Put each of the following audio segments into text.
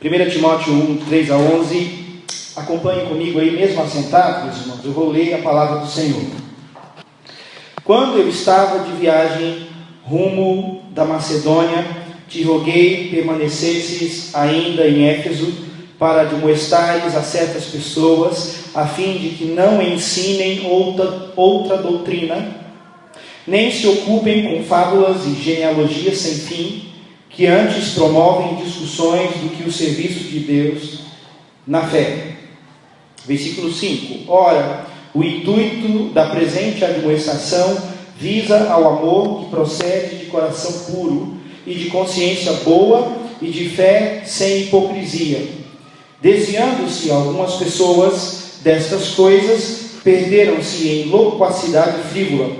1 Timóteo 1, 3 a 11. Acompanhe comigo aí, mesmo assentado, meus irmãos. Eu vou ler a palavra do Senhor. Quando eu estava de viagem rumo da Macedônia, te roguei permanecesses ainda em Éfeso, para admoestares a certas pessoas, a fim de que não ensinem outra doutrina, nem se ocupem com fábulas e genealogias sem fim, que antes promovem discussões do que o serviço de Deus na fé. Versículo 5. Ora, o intuito da presente admoestação visa ao amor que procede de coração puro e de consciência boa e de fé sem hipocrisia. Desviando-se algumas pessoas destas coisas, perderam-se em loquacidade frívola,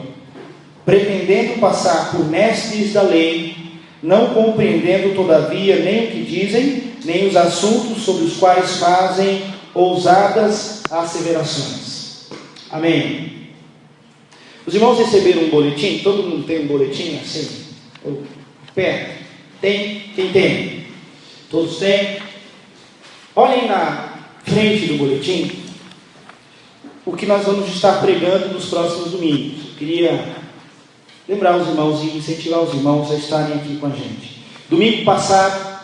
pretendendo passar por mestres da lei, não compreendendo todavia nem o que dizem, nem os assuntos sobre os quais fazem ousadas asseverações. Amém. Os irmãos receberam um boletim? Todo mundo tem um boletim assim? Perto? Tem? Quem tem? Todos têm? Olhem na frente do boletim o que nós vamos estar pregando nos próximos domingos. Eu queria lembrar os irmãos e incentivar os irmãos a estarem aqui com a gente. Domingo passado,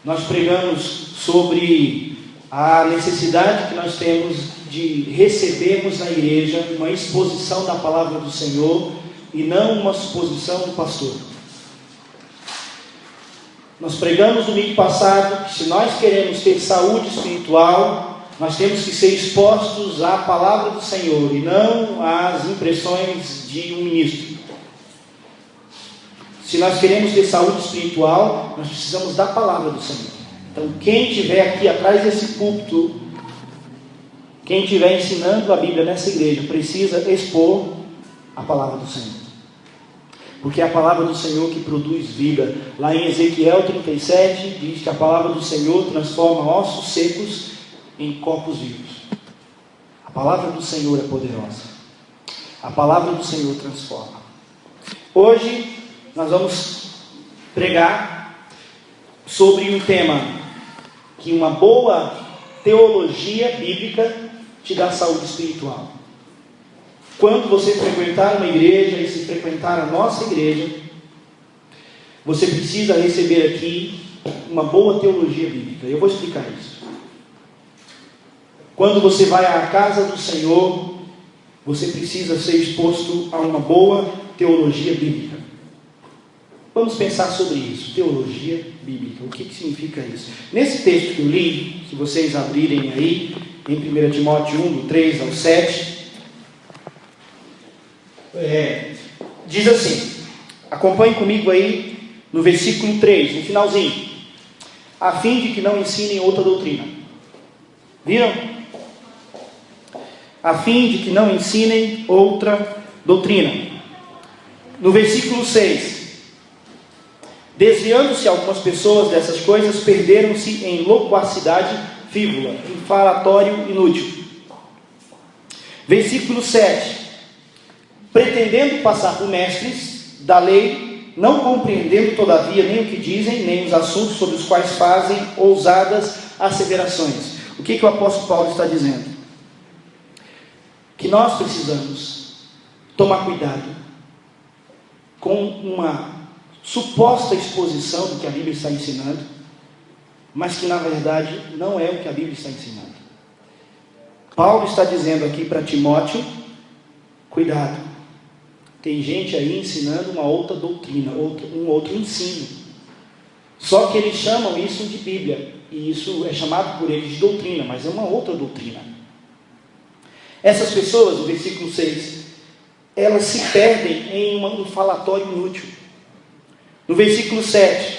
nós pregamos sobre a necessidade que nós temos de recebermos na igreja uma exposição da palavra do Senhor e não uma suposição do pastor. Nós pregamos domingo passado que se nós queremos ter saúde espiritual, nós temos que ser expostos à palavra do Senhor e não às impressões de um ministro. Se nós queremos ter saúde espiritual, nós precisamos da palavra do Senhor. Então, quem estiver aqui atrás desse púlpito, quem estiver ensinando a Bíblia nessa igreja, precisa expor a palavra do Senhor. Porque é a palavra do Senhor que produz vida. Lá em Ezequiel 37, diz que a palavra do Senhor transforma ossos secos em corpos vivos. A palavra do Senhor é poderosa. A palavra do Senhor transforma. Hoje, nós vamos pregar sobre um tema que uma boa teologia bíblica te dá saúde espiritual. Quando você frequentar uma igreja e se frequentar a nossa igreja, você precisa receber aqui uma boa teologia bíblica. Eu vou explicar isso. Quando você vai à casa do Senhor, você precisa ser exposto a uma boa teologia bíblica. Vamos pensar sobre isso, teologia bíblica. O que significa isso? Nesse texto que eu li, se vocês abrirem aí, em 1 Timóteo 1, do 3 ao 7, diz assim, acompanhe comigo aí no versículo 3, no finalzinho, a fim de que não ensinem outra doutrina. Viram? A fim de que não ensinem outra doutrina. No versículo 6, desviando-se algumas pessoas dessas coisas, perderam-se em loquacidade frívola, em falatório inútil. Versículo 7, pretendendo passar por mestres da lei, não compreendendo todavia nem o que dizem, nem os assuntos sobre os quais fazem ousadas asseverações. O que o apóstolo Paulo está dizendo? Que nós precisamos tomar cuidado com uma suposta exposição do que a Bíblia está ensinando, mas que na verdade não é o que a Bíblia está ensinando. Paulo está dizendo aqui para Timóteo, cuidado, tem gente aí ensinando uma outra doutrina, um outro ensino, só que eles chamam isso de Bíblia, e isso é chamado por eles de doutrina, mas é uma outra doutrina. Essas pessoas, no versículo 6, elas se perdem em um falatório inútil. No versículo 7,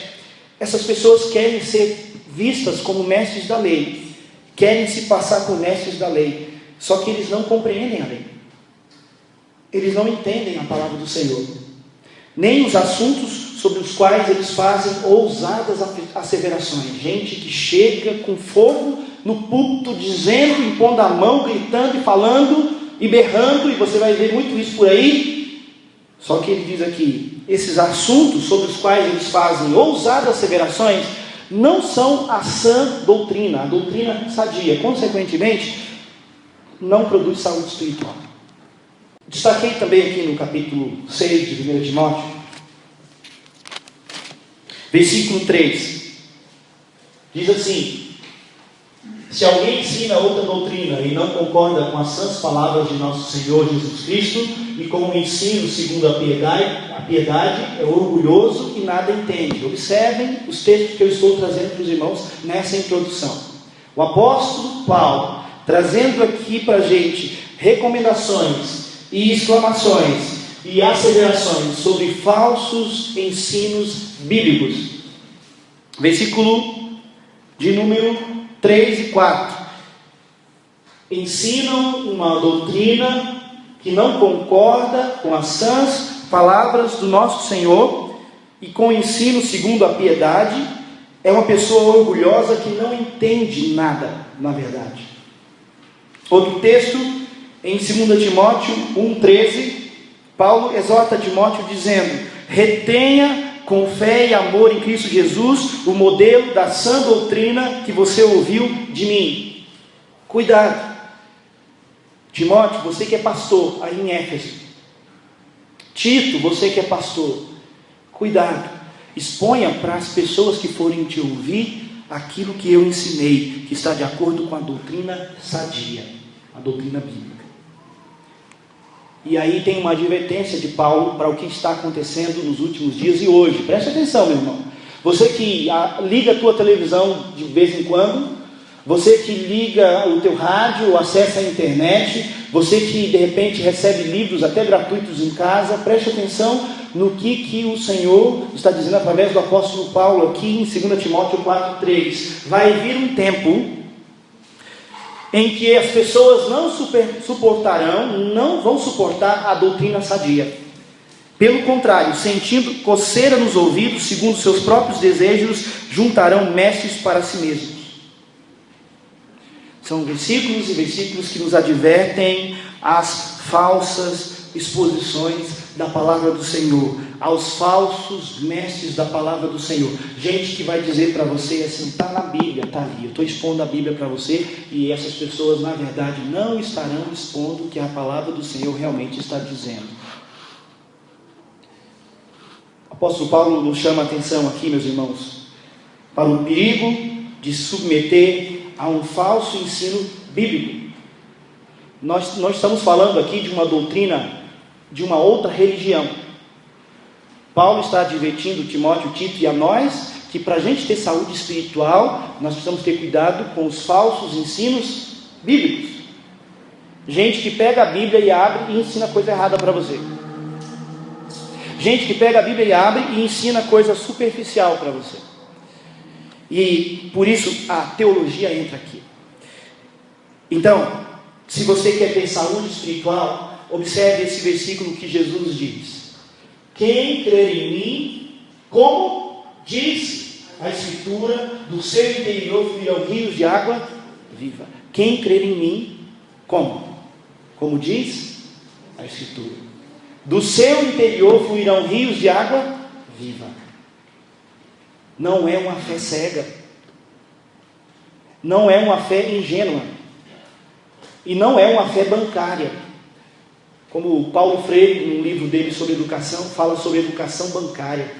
essas pessoas querem ser vistas como mestres da lei, querem se passar por mestres da lei, só que eles não compreendem a lei, eles não entendem a palavra do Senhor, nem os assuntos sobre os quais eles fazem ousadas asseverações. Gente que chega com fogo no púlpito, dizendo, impondo a mão, gritando e falando e berrando, e você vai ver muito isso por aí. Só que ele diz aqui, esses assuntos sobre os quais eles fazem ousadas asseverações, não são a sã doutrina, a doutrina sadia. Consequentemente, não produz saúde espiritual. Destaquei também aqui no capítulo 6 de 1 Timóteo, versículo 3. Diz assim: se alguém ensina outra doutrina e não concorda com as sãs palavras de nosso Senhor Jesus Cristo e com o ensino segundo a piedade é orgulhoso e nada entende. Observem os textos que eu estou trazendo para os irmãos nessa introdução. O apóstolo Paulo, trazendo aqui para a gente recomendações e exclamações e asseverações sobre falsos ensinos bíblicos. Versículo de número 3 e 4. Ensinam uma doutrina que não concorda com as sãs palavras do nosso Senhor e com o ensino segundo a piedade. É uma pessoa orgulhosa que não entende nada, na verdade. Outro texto, em 2 Timóteo 1,13, Paulo exorta Timóteo dizendo: retenha com fé e amor em Cristo Jesus o modelo da sã doutrina que você ouviu de mim. Cuidado, Timóteo, você que é pastor aí em Éfeso. Tito, você que é pastor, cuidado, exponha para as pessoas que forem te ouvir aquilo que eu ensinei, que está de acordo com a doutrina sadia, a doutrina bíblica. E aí tem uma advertência de Paulo para o que está acontecendo nos últimos dias e hoje. Preste atenção, meu irmão. Você que liga a tua televisão de vez em quando, você que liga o teu rádio, acessa a internet, você que de repente recebe livros até gratuitos em casa, preste atenção no que o Senhor está dizendo através do apóstolo Paulo aqui em 2 Timóteo 4,3. Vai vir um tempo em que as pessoas não vão suportar a doutrina sadia. Pelo contrário, sentindo coceira nos ouvidos, segundo seus próprios desejos, juntarão mestres para si mesmos. São versículos e versículos que nos advertem às falsas exposições da palavra do Senhor, aos falsos mestres da palavra do Senhor. Gente que vai dizer para você assim: está na Bíblia, está ali, eu estou expondo a Bíblia para você, e essas pessoas na verdade não estarão expondo o que a palavra do Senhor realmente está dizendo. O apóstolo Paulo nos chama a atenção aqui, meus irmãos, para o perigo de submeter a um falso ensino bíblico. Nós estamos falando aqui de uma doutrina de uma outra religião. Paulo está advertindo Timóteo, Tito e a nós que para a gente ter saúde espiritual, nós precisamos ter cuidado com os falsos ensinos bíblicos. Gente que pega a Bíblia e abre e ensina coisa errada para você. Gente que pega a Bíblia e abre e ensina coisa superficial para você. E por isso a teologia entra aqui. Então, se você quer ter saúde espiritual, observe esse versículo que Jesus diz: quem crer em mim, como diz a Escritura, do seu interior fluirão rios de água viva. Quem crer em mim, como? Como diz a Escritura, do seu interior fluirão rios de água viva. Não é uma fé cega, não é uma fé ingênua, e não é uma fé bancária. Como Paulo Freire, no livro dele sobre educação, fala sobre educação bancária.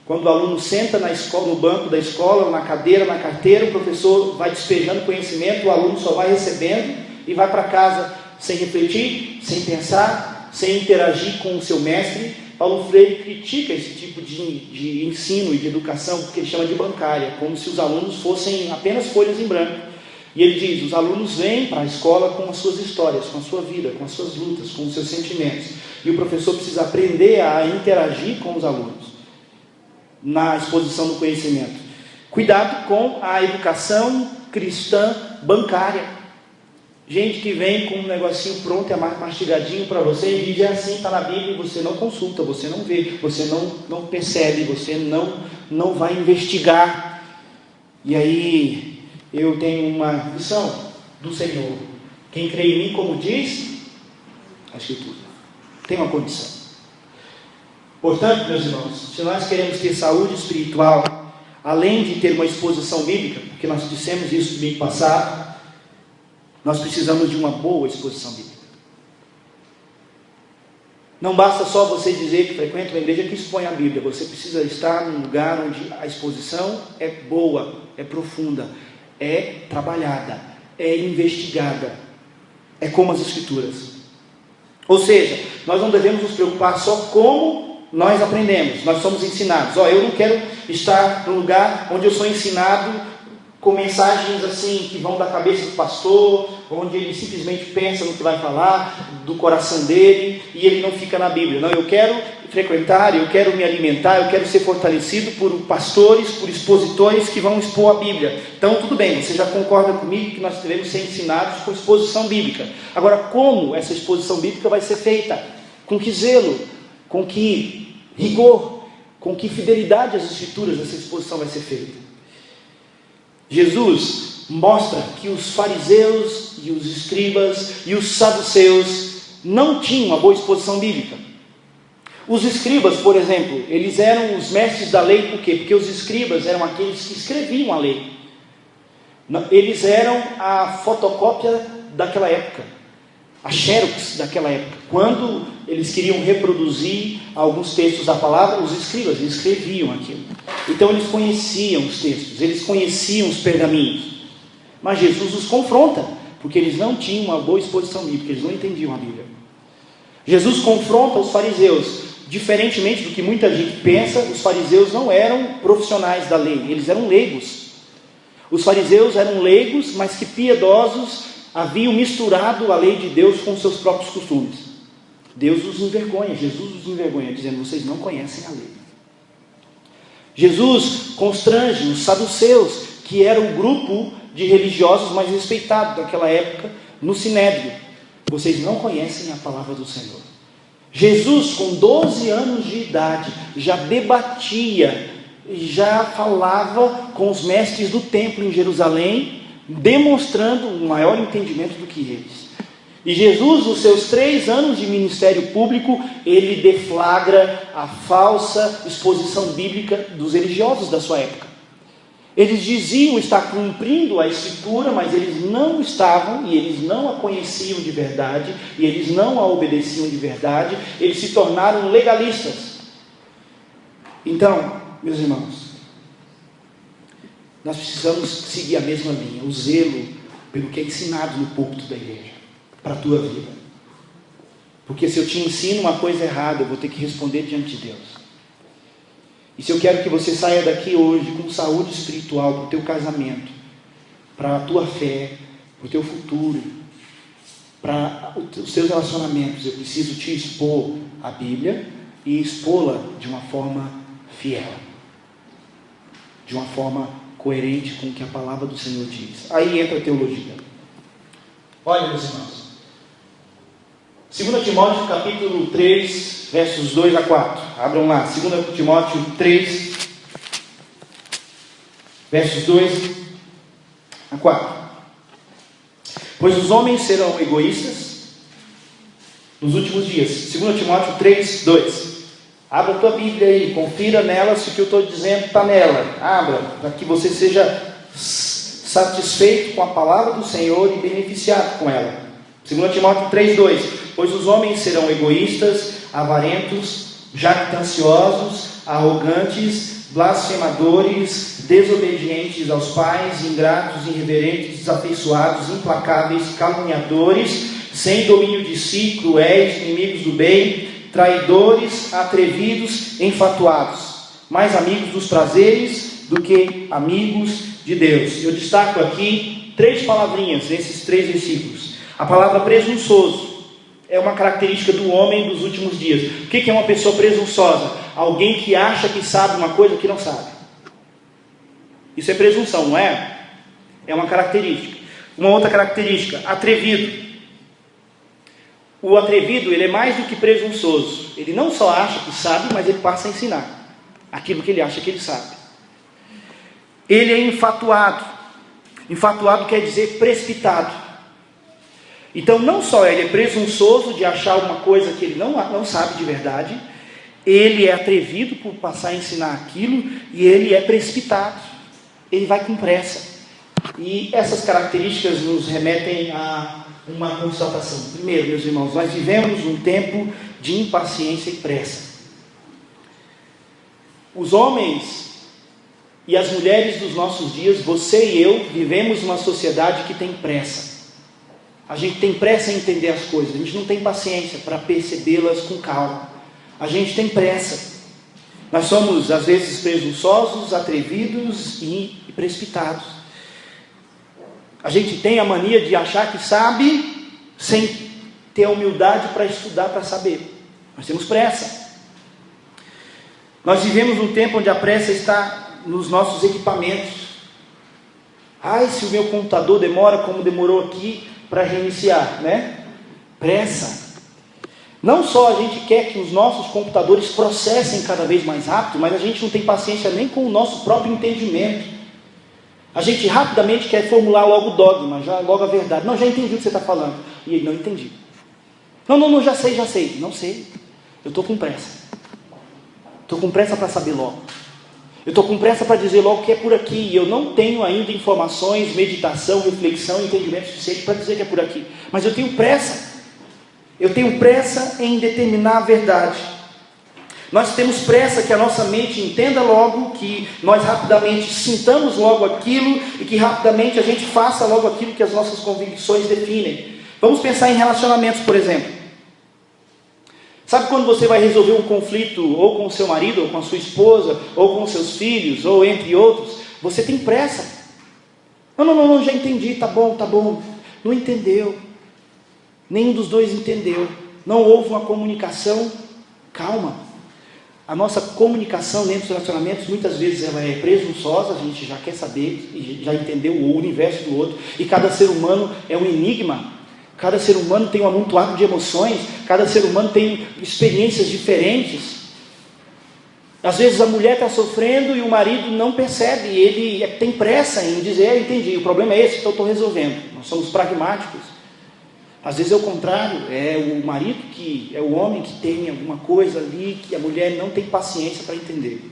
Quando o aluno senta na escola, no banco da escola, na cadeira, na carteira, o professor vai despejando conhecimento, o aluno só vai recebendo e vai para casa sem refletir, sem pensar, sem interagir com o seu mestre. Paulo Freire critica esse tipo de ensino e de educação, que ele chama de bancária, como se os alunos fossem apenas folhas em branco. E ele diz: os alunos vêm para a escola com as suas histórias, com a sua vida, com as suas lutas, com os seus sentimentos. E o professor precisa aprender a interagir com os alunos na exposição do conhecimento. Cuidado com a educação cristã bancária. Gente que vem com um negocinho pronto, é mastigadinho para você, e diz: é assim, está na Bíblia, e você não consulta, você não vê, você não percebe, você não vai investigar. E aí eu tenho uma missão do Senhor: quem crê em mim, como diz a Escritura, tem uma condição. Portanto, meus irmãos, se nós queremos ter saúde espiritual, além de ter uma exposição bíblica, porque nós dissemos isso no domingo passado, nós precisamos de uma boa exposição bíblica. Não basta só você dizer que frequenta uma igreja que expõe a Bíblia, você precisa estar num lugar onde a exposição é boa, é profunda, é trabalhada, é investigada, é como as Escrituras. Ou seja, nós não devemos nos preocupar só como nós aprendemos, nós somos ensinados. Eu não quero estar num lugar onde eu sou ensinado com mensagens assim que vão da cabeça do pastor, onde ele simplesmente pensa no que vai falar, do coração dele, e ele não fica na Bíblia. Não, eu quero frequentar, eu quero me alimentar, eu quero ser fortalecido por pastores, por expositores que vão expor a Bíblia. Então tudo bem, você já concorda comigo que nós devemos ser ensinados com exposição bíblica. Agora, como essa exposição bíblica vai ser feita? Com que zelo? Com que rigor? Com que fidelidade às Escrituras essa exposição vai ser feita? Jesus mostra que os fariseus e os escribas e os saduceus não tinham uma boa exposição bíblica. Os escribas, por exemplo, eles eram os mestres da lei, por quê? Porque os escribas eram aqueles que escreviam a lei. Eles eram a fotocópia daquela época, a xerox daquela época. Quando eles queriam reproduzir alguns textos da palavra, os escribas, eles escreviam aquilo. Então eles conheciam os textos, eles conheciam os pergaminhos. Mas Jesus os confronta, porque eles não tinham uma boa exposição bíblica, eles não entendiam a Bíblia. Jesus confronta os fariseus. Diferentemente do que muita gente pensa, os fariseus não eram profissionais da lei, eles eram leigos. Os fariseus eram leigos, mas que piedosos haviam misturado a lei de Deus com os seus próprios costumes. Deus os envergonha, Jesus os envergonha, dizendo: vocês não conhecem a lei. Jesus constrange os saduceus, que era o grupo de religiosos mais respeitado daquela época, no Sinédrio. Vocês não conhecem a palavra do Senhor. Jesus, com 12 anos de idade, já debatia, já falava com os mestres do templo em Jerusalém, demonstrando um maior entendimento do que eles. E Jesus, nos seus 3 anos de ministério público, ele deflagra a falsa exposição bíblica dos religiosos da sua época. Eles diziam estar cumprindo a Escritura, mas eles não estavam, e eles não a conheciam de verdade, e eles não a obedeciam de verdade, eles se tornaram legalistas. Então, meus irmãos, nós precisamos seguir a mesma linha, o zelo pelo que é ensinado no púlpito da igreja, para a tua vida. Porque se eu te ensino uma coisa errada, eu vou ter que responder diante de Deus. E se eu quero que você saia daqui hoje com saúde espiritual para o teu casamento, para a tua fé, para o teu futuro, para os teus relacionamentos, eu preciso te expor a Bíblia e expô-la de uma forma fiel, de uma forma coerente com o que a palavra do Senhor diz. Aí entra a teologia. Olha, meus irmãos, 2 Timóteo capítulo 3, versos 2 a 4. Abram lá, 2 Timóteo 3, versos 2 a 4. Pois os homens serão egoístas nos últimos dias. 2 Timóteo 3, 2. Abra a tua Bíblia aí, confira nela se o que eu estou dizendo está nela. Abra, para que você seja satisfeito com a palavra do Senhor e beneficiado com ela. 2 Timóteo 3, 2. Pois os homens serão egoístas, avarentos, jactanciosos, arrogantes, blasfemadores, desobedientes aos pais, ingratos, irreverentes, desafeiçoados, implacáveis, caluniadores, sem domínio de si, cruéis, inimigos do bem, traidores, atrevidos, enfatuados, mais amigos dos prazeres do que amigos de Deus. Eu destaco aqui 3 palavrinhas nesses 3 versículos. A palavra presunçoso é uma característica do homem dos últimos dias. O que é uma pessoa presunçosa? Alguém que acha que sabe uma coisa que não sabe. Isso é presunção, não é? É uma característica. Uma outra característica, atrevido. O atrevido, ele é mais do que presunçoso. Ele não só acha que sabe, mas ele passa a ensinar aquilo que ele acha que ele sabe. Ele é enfatuado. Enfatuado quer dizer precipitado. Então não só ele é presunçoso de achar uma coisa que ele não sabe de verdade, ele é atrevido por passar a ensinar aquilo, e ele é precipitado, ele vai com pressa. E essas características nos remetem a uma constatação. Primeiro, meus irmãos, nós vivemos um tempo de impaciência e pressa. Os homens e as mulheres dos nossos dias, você e eu, vivemos uma sociedade que tem pressa. A gente tem pressa em entender as coisas, a gente não tem paciência para percebê-las com calma. A gente tem pressa. Nós somos, às vezes, presunçosos, atrevidos e precipitados. A gente tem a mania de achar que sabe, sem ter a humildade para estudar, para saber. Nós temos pressa. Nós vivemos um tempo onde a pressa está nos nossos equipamentos. Ai, se o meu computador demora como demorou aqui para reiniciar, né? Pressa. Não só a gente quer que os nossos computadores processem cada vez mais rápido, mas a gente não tem paciência nem com o nosso próprio entendimento. A gente rapidamente quer formular logo o dogma, logo a verdade. Não, já entendi o que você está falando. E ele, não entendi. Não, já sei. Não sei. Eu estou com pressa. Estou com pressa para saber logo. Eu estou com pressa para dizer logo que é por aqui. E eu não tenho ainda informações, meditação, reflexão, entendimento suficiente para dizer que é por aqui. Mas eu tenho pressa. Eu tenho pressa em determinar a verdade. Nós temos pressa que a nossa mente entenda logo, que nós rapidamente sintamos logo aquilo e que rapidamente a gente faça logo aquilo que as nossas convicções definem. Vamos pensar em relacionamentos, por exemplo. Sabe quando você vai resolver um conflito ou com o seu marido, ou com a sua esposa, ou com os seus filhos, ou entre outros, você tem pressa. Não, já entendi, tá bom. Não entendeu. Nenhum dos dois entendeu. Não houve uma comunicação. Calma. A nossa comunicação dentro dos relacionamentos, muitas vezes ela é presunçosa, a gente já quer saber, e já entendeu o universo do outro, e cada ser humano é um enigma. Cada ser humano tem um amontoado de emoções, cada ser humano tem experiências diferentes. Às vezes a mulher está sofrendo e o marido não percebe, ele tem pressa em dizer, entendi, o problema é esse, então eu estou resolvendo. Nós somos pragmáticos. Às vezes é o contrário, é o marido que é o homem que tem alguma coisa ali que a mulher não tem paciência para entender.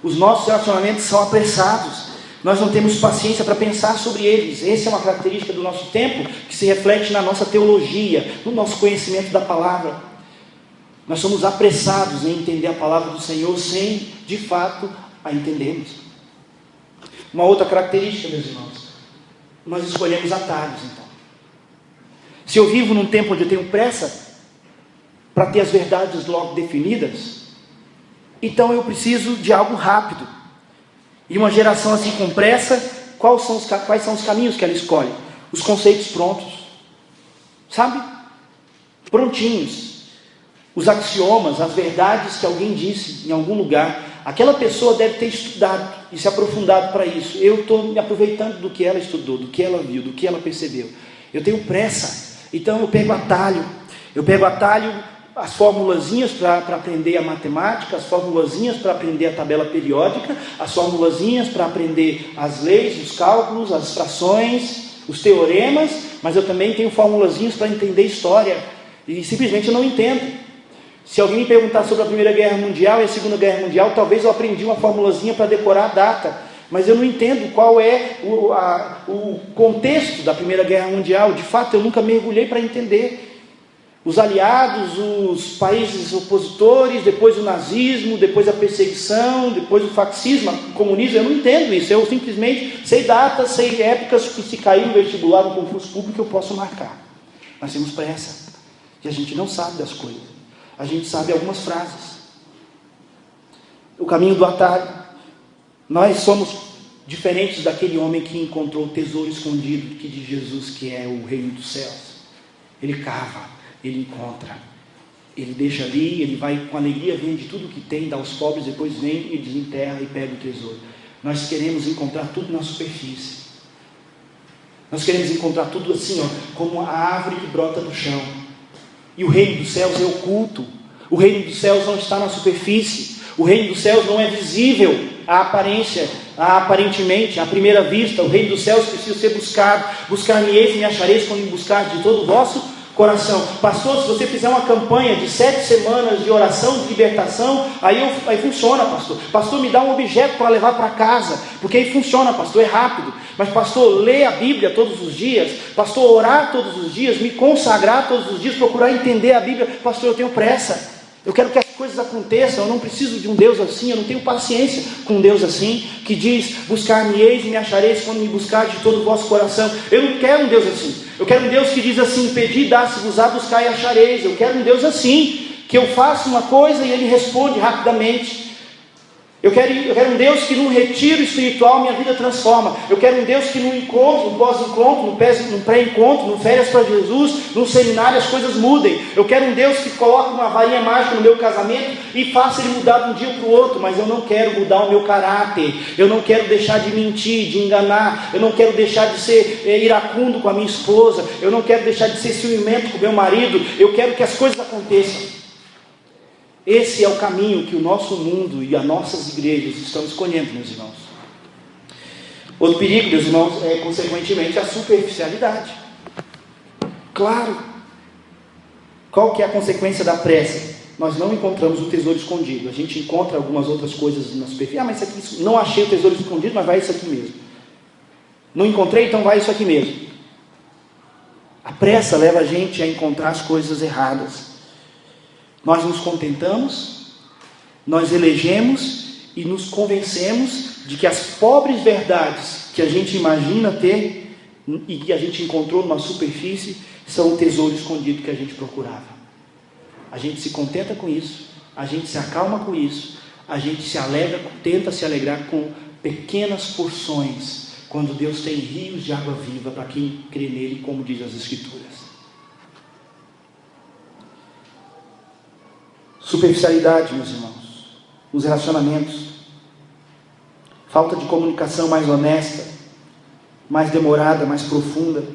Os nossos relacionamentos são apressados. Nós não temos paciência para pensar sobre eles. Essa é uma característica do nosso tempo que se reflete na nossa teologia, no nosso conhecimento da palavra. Nós somos apressados em entender a palavra do Senhor sem, de fato, a entendermos. Uma outra característica, meus irmãos, nós escolhemos atalhos, então. Se eu vivo num tempo onde eu tenho pressa para ter as verdades logo definidas, então eu preciso de algo rápido. E uma geração assim com pressa, quais são os caminhos que ela escolhe? Os conceitos prontos, sabe? Prontinhos. Os axiomas, as verdades que alguém disse em algum lugar. Aquela pessoa deve ter estudado e se aprofundado para isso. Eu estou me aproveitando do que ela estudou, do que ela viu, do que ela percebeu. Eu tenho pressa, então eu pego atalho. As formulazinhas para aprender a matemática, as formulazinhas para aprender a tabela periódica, as formulazinhas para aprender as leis, os cálculos, as frações, os teoremas, mas eu também tenho formulazinhas para entender história, e simplesmente eu não entendo. Se alguém me perguntar sobre a Primeira Guerra Mundial e a Segunda Guerra Mundial, talvez eu aprendi uma formulazinha para decorar a data, mas eu não entendo qual é o contexto da Primeira Guerra Mundial. De fato, eu nunca mergulhei para entender. Os aliados, os países opositores, depois o nazismo, depois a perseguição, depois o fascismo, o comunismo, eu não entendo isso. Eu simplesmente sei datas, sei épocas que se cair no vestibular, no concurso público, eu posso marcar. Nós temos pressa e a gente não sabe das coisas. A gente sabe algumas frases. O caminho do atalho. Nós somos diferentes daquele homem que encontrou o tesouro escondido que de Jesus, que é o reino dos céus. Ele cava. Ele encontra, ele deixa ali, ele vai com alegria, vende tudo que tem, dá aos pobres, depois vem e desenterra e pega o tesouro. Nós queremos encontrar tudo na superfície. Nós queremos encontrar tudo assim, como a árvore que brota do chão. E o reino dos céus é oculto. O reino dos céus não está na superfície. O reino dos céus não é visível à aparência, aparentemente, à primeira vista. O reino dos céus precisa ser buscado. Buscar-me-eis e me achareis quando me buscar de todo o vosso coração. Pastor, se você fizer uma campanha de 7 semanas de oração de libertação, aí funciona, pastor. Pastor, me dá um objeto para levar para casa, porque aí funciona, pastor, é rápido. Mas pastor, ler a Bíblia todos os dias, pastor, orar todos os dias, me consagrar todos os dias, procurar entender a Bíblia, pastor, eu tenho pressa. Eu quero que as coisas aconteçam, eu não preciso de um Deus assim, eu não tenho paciência com um Deus assim, que diz, buscar-me-eis e me achareis quando me buscardes de todo o vosso coração. Eu não quero um Deus assim. Eu quero um Deus que diz assim, pedi, dá-se-vos-á, buscar e achareis. Eu quero um Deus assim, que eu faço uma coisa e Ele responde rapidamente. Eu quero um Deus que num retiro espiritual minha vida transforma. Eu quero um Deus que num encontro, num pós-encontro, num pré-encontro, num férias para Jesus, num seminário as coisas mudem. Eu quero um Deus que coloque uma varinha mágica no meu casamento e faça ele mudar de um dia para o outro. Mas eu não quero mudar o meu caráter. Eu não quero deixar de mentir, de enganar. Eu não quero deixar de ser iracundo com a minha esposa. Eu não quero deixar de ser ciumento com o meu marido. Eu quero que as coisas aconteçam. Esse é o caminho que o nosso mundo e as nossas igrejas estão escolhendo, meus irmãos. Outro perigo, meus irmãos, é consequentemente a superficialidade. Claro. Qual que é a consequência da pressa? Nós não encontramos o tesouro escondido. A gente encontra algumas outras coisas na superfície. Mas isso aqui, não achei o tesouro escondido, mas vai isso aqui mesmo. Não encontrei, então vai isso aqui mesmo. A pressa leva a gente a encontrar as coisas erradas. Nós nos contentamos, nós elegemos e nos convencemos de que as pobres verdades que a gente imagina ter e que a gente encontrou numa superfície são o tesouro escondido que a gente procurava. A gente se contenta com isso, a gente se acalma com isso, a gente se alegra, tenta se alegrar com pequenas porções, quando Deus tem rios de água viva para quem crê nele, como diz as Escrituras. Superficialidade, meus irmãos, nos relacionamentos, falta de comunicação mais honesta, mais demorada, mais profunda,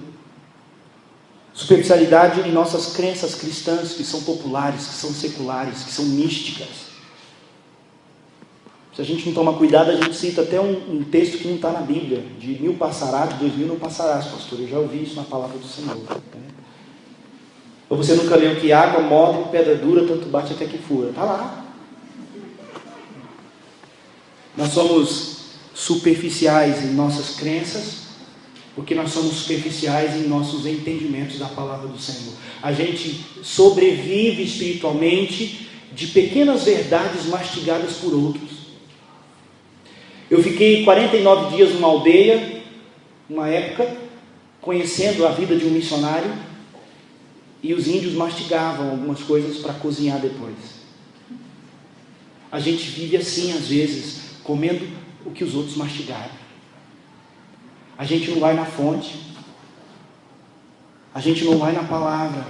superficialidade em nossas crenças cristãs, que são populares, que são seculares, que são místicas. Se a gente não toma cuidado, a gente cita até um texto que não está na Bíblia, de 1000 passarás, 2000 não passarás, pastor, eu já ouvi isso na palavra do Senhor, né? Ou você nunca leu que água mole e pedra dura, tanto bate até que fura? Está lá. Nós somos superficiais em nossas crenças, porque nós somos superficiais em nossos entendimentos da palavra do Senhor. A gente sobrevive espiritualmente de pequenas verdades mastigadas por outros. Eu fiquei 49 dias numa aldeia, uma época, conhecendo a vida de um missionário, e os índios mastigavam algumas coisas para cozinhar depois. A gente vive assim às vezes, comendo o que os outros mastigaram. A gente não vai na fonte, a gente não vai na palavra,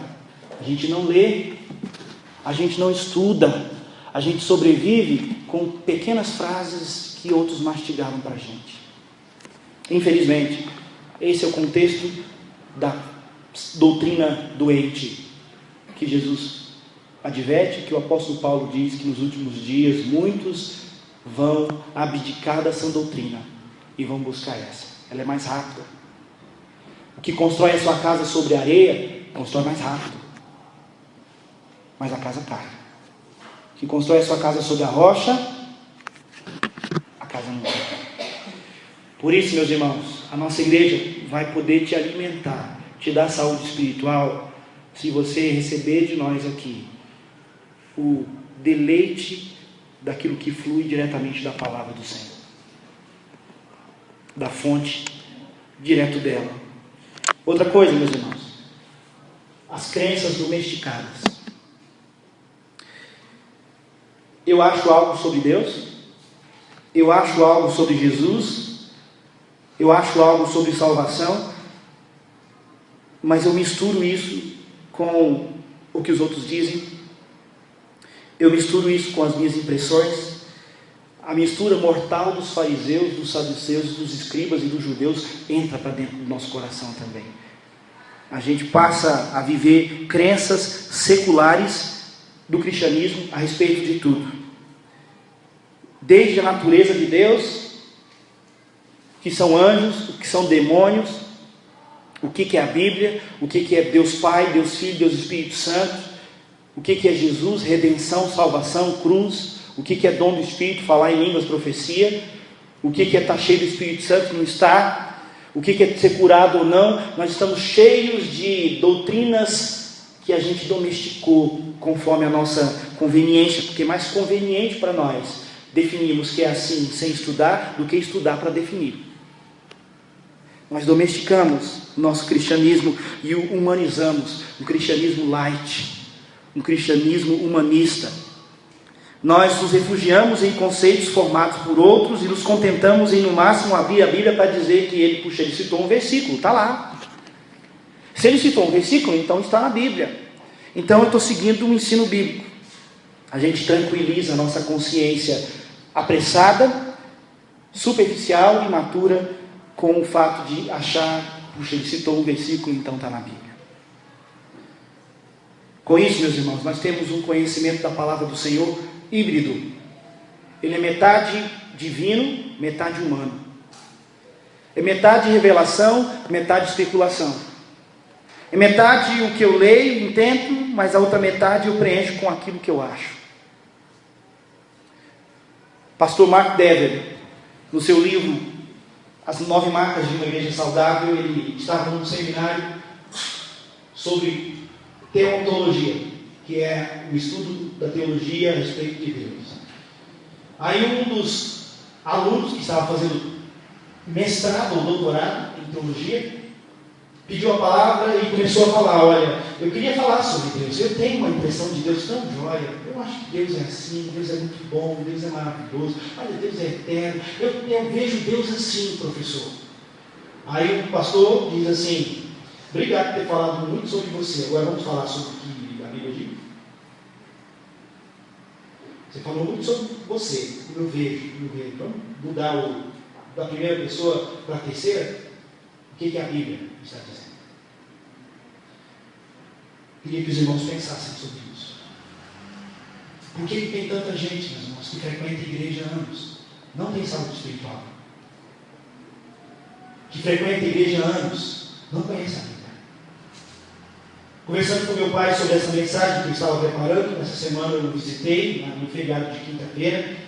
a gente não lê, a gente não estuda, a gente sobrevive com pequenas frases que outros mastigaram para a gente. Infelizmente, esse é o contexto da doutrina doente, que Jesus adverte, que o apóstolo Paulo diz que nos últimos dias muitos vão abdicar da sã doutrina e vão buscar essa. Ela é mais rápida. O que constrói a sua casa sobre areia, constrói mais rápido, mas a casa cai. O que constrói a sua casa sobre a rocha, a casa não cai. Por isso, meus irmãos, a nossa igreja vai poder te alimentar, te dar saúde espiritual, se você receber de nós aqui o deleite daquilo que flui diretamente da palavra do Senhor, da fonte, direto dela. Outra coisa, meus irmãos, as crenças domesticadas. Eu acho algo sobre Deus, eu acho algo sobre Jesus, eu acho algo sobre salvação, mas eu misturo isso com o que os outros dizem, eu misturo isso com as minhas impressões. A mistura mortal dos fariseus, dos saduceus, dos escribas e dos judeus entra para dentro do nosso coração também. A gente passa a viver crenças seculares do cristianismo a respeito de tudo, desde a natureza de Deus, que são anjos, que são demônios, O que é a Bíblia, o que é Deus Pai, Deus Filho, Deus Espírito Santo, o que é Jesus, redenção, salvação, cruz, o que é dom do Espírito, falar em línguas, profecia, o que é estar cheio do Espírito Santo, não estar, o que é ser curado ou não. Nós estamos cheios de doutrinas que a gente domesticou conforme a nossa conveniência, porque é mais conveniente para nós definirmos que é assim sem estudar do que estudar para definir. Nós domesticamos o nosso cristianismo e o humanizamos, um cristianismo light, um cristianismo humanista. Nós nos refugiamos em conceitos formados por outros e nos contentamos em no máximo abrir a Bíblia para dizer que ele citou um versículo, está lá. Se ele citou um versículo, então está na Bíblia. Então eu estou seguindo o ensino bíblico. A gente tranquiliza a nossa consciência apressada, superficial, imatura, com o fato de achar, ele citou um versículo, então está na Bíblia. Com isso, meus irmãos, nós temos um conhecimento da palavra do Senhor híbrido. Ele é metade divino, metade humano. É metade revelação, metade especulação. É metade o que eu leio, entendo, mas a outra metade eu preencho com aquilo que eu acho. Pastor Mark Dever, no seu livro As 9 Marcas de uma Igreja Saudável, ele estava num seminário sobre teontologia, que é o estudo da teologia a respeito de Deus. Aí um dos alunos que estava fazendo mestrado ou doutorado em teologia pediu a palavra e começou a falar: olha, eu queria falar sobre Deus, eu tenho uma impressão de Deus tão jóia, eu acho que Deus é assim, Deus é muito bom, Deus é maravilhoso, olha, Deus é eterno, eu vejo Deus assim, professor. Aí o pastor diz assim: obrigado por ter falado muito sobre você, agora vamos falar sobre o que a Bíblia diz. Você falou muito sobre você, eu vejo, vamos mudar da primeira pessoa para a terceira? O que a Bíblia está dizendo? Queria que os irmãos pensassem sobre isso. Por que tem tanta gente, meus irmãos, que frequenta a igreja há anos, não tem saúde espiritual? Que frequenta a igreja há anos, não conhece a Bíblia. Conversando com meu pai sobre essa mensagem que eu estava preparando, essa semana eu visitei, no feriado de quinta-feira,